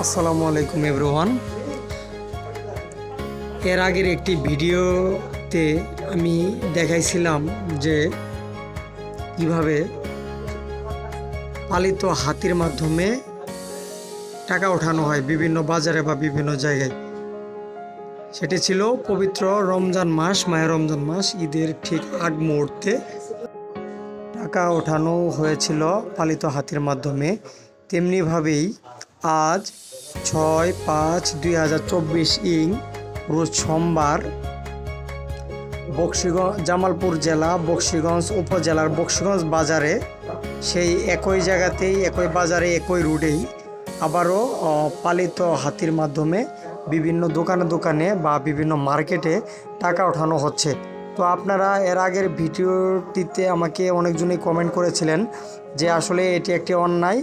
আসসালামু আলাইকুম এভরিওয়ান। এর আগের একটি ভিডিওতে আমি দেখাইছিলাম যে কিভাবে পালিত হাতির মাধ্যমে টাকা ওঠানো হয় বিভিন্ন বাজারে বা বিভিন্ন জায়গায়। সেটি ছিল পবিত্র রমজান মাস, মাহে রমজান মাস, ঈদের ঠিক আগ মুহূর্তে টাকা ওঠানো হয়েছিল পালিত হাতির মাধ্যমে। তেমনিভাবেই আজ 6/5/2024 রোজ সোমবার জামালপুর জেলা বকশীগঞ্জ উপজেলার বকশীগঞ্জ বাজারে সেই একই জায়গাতেই, একই বাজারে, একই রোডেই আবারও পালিত হাতির মাধ্যমে বিভিন্ন দোকানে দোকানে বা বিভিন্ন মার্কেটে টাকা ওঠানো হচ্ছে। তো আপনারা এর আগের ভিডিওটিতে আমাকে অনেকজনই কমেন্ট করেছিলেন যে আসলে এটি একটি অন্যায়,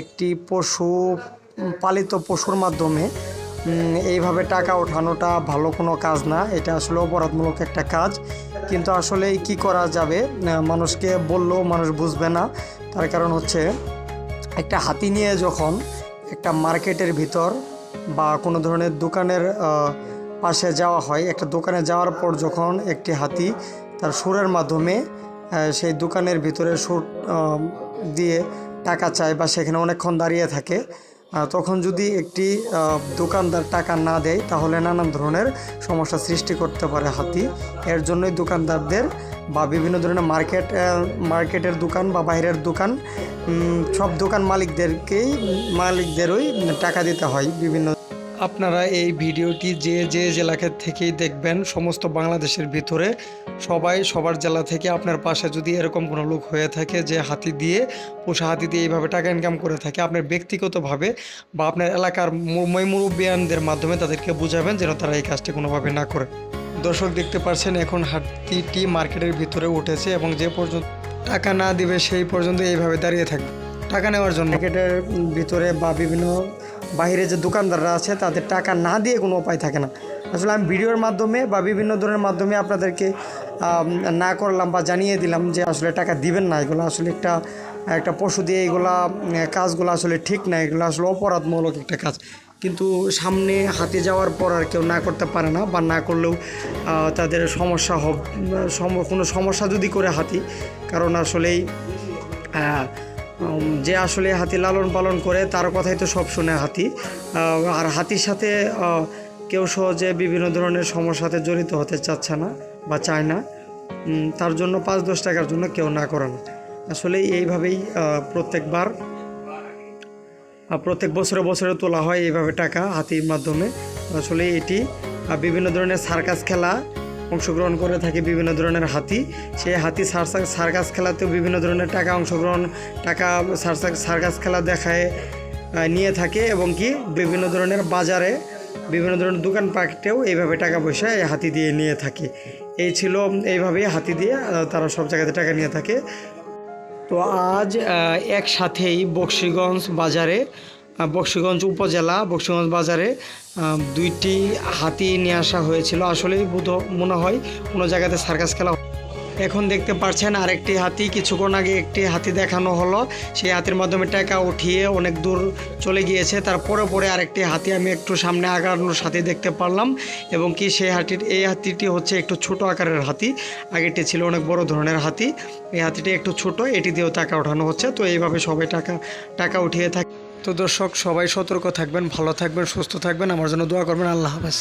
একটি পালিত পশুর মাধ্যমে এইভাবে টাকা ওঠানোটা ভালো কোনো কাজ না, এটা আসলে অপরাধমূলক একটা কাজ। কিন্তু আসলে কি করা যাবে, মানুষকে বললেও মানুষ বুঝবে না। তার কারণ হচ্ছে একটা হাতি নিয়ে যখন একটা মার্কেটের ভিতর বা কোনো ধরনের দোকানের পাশে যাওয়া হয়, একটা দোকানে যাওয়ার পর যখন একটি হাতি তার সুরের মাধ্যমে সেই দোকানের ভিতরে সুর দিয়ে টাকা চায় বা সেখানে অনেকক্ষণ দাঁড়িয়ে থাকে, তখন যদি একটি দোকানদার টাকা না দেয় তাহলে নানান ধরনের সমস্যা সৃষ্টি করতে পারে হাতি। এর জন্যই দোকানদারদের বা বিভিন্ন ধরনের মার্কেটের দোকান বা বাইরের দোকান, সব দোকান মালিকদেরই টাকা দিতে হয় বিভিন্ন। আপনারা এই ভিডিওটি যে জেলাকে থেকেই দেখবেন, সমস্ত বাংলাদেশের ভিতরে সবাই সবার জেলা থেকে আপনার পাশে যদি এরকম কোনো লোক হয়ে থাকে যে পোষা হাতি দিয়ে এইভাবে টাকা ইনকাম করে থাকে, আপনার ব্যক্তিগতভাবে বা আপনার এলাকার মুরব্বিয়ানদের মাধ্যমে তাদেরকে বুঝাবেন যেন তারা এই কাজটি কোনোভাবে না করে। দর্শক দেখতে পাচ্ছেন এখন হাতিটি মার্কেটের ভিতরে উঠেছে এবং যে পর্যন্ত টাকা না দিবে সেই পর্যন্ত এইভাবে দাঁড়িয়ে থাকবে টাকা নেওয়ার জন্য। মার্কেটের ভিতরে বা বিভিন্ন বাইরে যে দোকানদাররা আছে তাদের টাকা না দিয়ে কোনো উপায় থাকে না। আসলে আমি ভিডিওর মাধ্যমে বা বিভিন্ন ধরনের মাধ্যমে আপনাদেরকে না করলাম বা জানিয়ে দিলাম যে আসলে টাকা দিবেন না, এগুলো আসলে একটা পশু দিয়ে এগুলা কাজগুলো আসলে ঠিক না, এগুলো আসলে অপরাধমূলক একটা কাজ। কিন্তু সামনে হাতি যাওয়ার পর আর কেউ না করতে পারে না, বা না করলেও তাদের কোনো সমস্যা যদি করে হাতি, কারণ আসলেই যে আসলে হাতি লালন পালন করে তার কথাই তো সব শুনে হাতি। আর হাতির সাথে কেউ সহজে বিভিন্ন ধরনের সমস্যাতে জড়িত হতে চাচ্ছে না বা চায় না, তার জন্য 5-10 টাকার জন্য কেউ না করে না। আসলে এইভাবেই প্রত্যেক বছরে তোলা হয় এইভাবে টাকা হাতির মাধ্যমে। আসলে এটি বিভিন্ন ধরনের সার্কাস খেলা অংশগ্রহণ করে থাকে বিভিন্ন ধরনের হাতি। সেই হাতি সার্কাস খেলাতেও বিভিন্ন ধরনের সার্কাস খেলা দেখায় নিয়ে থাকে, এবং কি বিভিন্ন ধরনের বাজারে বিভিন্ন ধরনের দোকানপাটেও এইভাবে টাকা পয়সা এই হাতি দিয়ে নিয়ে থাকে। এইভাবেই হাতি দিয়ে তারা সব জায়গাতে টাকা নিয়ে থাকে। তো আজ একসাথেই বকশীগঞ্জ উপজেলা বকশীগঞ্জ বাজারে 2টি হাতি নিয়ে আসা হয়েছিল। আসলেই মনে হয় কোনো জায়গাতে সার্কাস খেলা। এখন দেখতে পাচ্ছেন আরেকটি হাতি, কিছুক্ষণ আগে একটি হাতি দেখানো হলো, সেই হাতির মাধ্যমে টাকা উঠিয়ে অনেক দূর চলে গিয়েছে। তারপরে আরেকটি হাতি আমি একটু সামনে আগানোর সাথে দেখতে পারলাম, এবং কি এই হাতিটি হচ্ছে একটু ছোট আকারের হাতি, আগেরটি ছিল অনেক বড় ধরনের হাতি। এই হাতিটি একটু ছোট, এটি দিয়েও টাকা ওঠানো হচ্ছে। তো এইভাবে সবাই টাকা উঠিয়ে থাকে। তো দর্শক সবাই সতর্ক থাকবেন, ভালো থাকবেন, সুস্থ থাকবেন, আমার জন্য দোয়া করবেন। আল্লাহ হাফেজ।